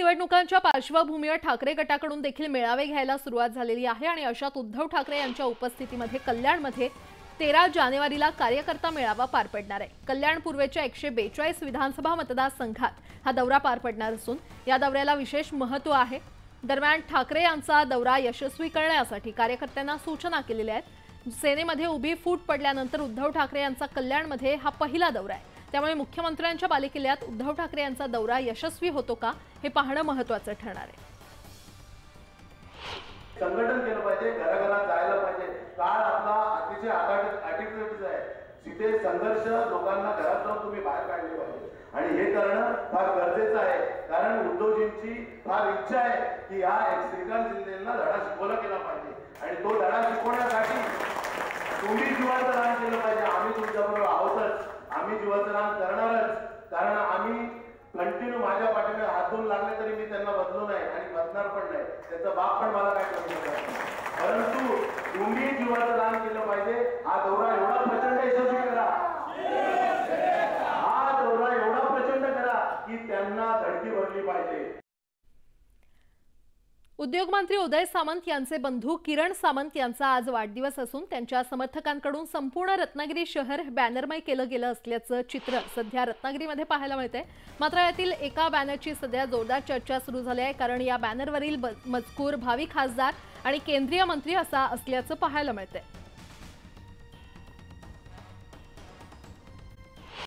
निवडणुकांच्या पार्श्वभूमीवर ठाकरे गटाकडून देखील मेळावे घ्यायला सुरुवात झालेली आहे आणि अशात उद्धव ठाकरे यांच्या उपस्थितीमध्ये कल्याणमध्ये 13 जानेवारीला कार्यकर्ता मेळावा पार पडणार आहे। कल्याण पूर्वेच्या 142 विधानसभा मतदारसंघात हा दौरा पार पडणार असून या दौऱ्याला विशेष महत्त्व आहे। दरम्यान ठाकरे यांचा दौरा यशस्वी करण्यासाठी कार्यकर्त्यांना सूचना केलेल्या आहेत। सेनेमध्ये उभी फूट पडल्यानंतर उद्धव ठाकरे यांचा कल्याणमध्ये हा पहिला दौरा आहे। त्यामुळे मुख्यमंत्र्यांच्या बालेकिल्ल्यात उद्धव ठाकरे यांचा दौरा यशस्वी होतो का हे पाहणं महत्त्वाचं ठरणार आहे। संघटन केलं पाहिजे, घराघरात जायला पाहिजे। काळ आपला अतिशय अटीतटीचा आहे, जिथे संघर्ष लोकांना घरात जाऊन तुम्ही बाहेर काढले पाहिजे आणि हे करणं फार गरजेचं आहे। कारण उद्धवजींची फार इच्छा आहे की या श्रीकांत शिंदेंना धडा शिकवला गेला पाहिजे आणि तो धडा शिकवण्यासाठी तुम्ही जीवाचं रान केलं पाहिजे। आम्ही तुमच्याबरोबर आहोतच, आम्ही जीवाचं रान करणारच, कारण आम्ही कंटिन्यू माझ्या पाठीने हात धुवून लागले तरी मी त्यांना बदलू नाही आणि बदलणार पण नाही। त्याचा बाप पण मला काय करू शकत नाही, परंतु तुम्ही जीवाचं रान केलं पाहिजे। हा दौरा एवढा प्रचंड यशस्वी करा, हा दौरा एवढा प्रचंड करा की त्यांना धडकी भरली पाहिजे। उद्योग मंत्री उदय सामंत यांचे बंधू किरण सामंत यांचा आज वाढदिवस असून त्यांच्या समर्थकांकडून संपूर्ण रत्नागिरी शहर बॅनरमय केलं गेलं असल्याचं चित्र सध्या रत्नागिरीमध्ये पाहायला मिळतंय। मात्र यातील एका बॅनरची सध्या जोरदार चर्चा सुरू झाली आहे, कारण या बॅनरवरील मजकूर भावी खासदार आणि केंद्रीय मंत्री असा असल्याचं पाहायला मिळतंय।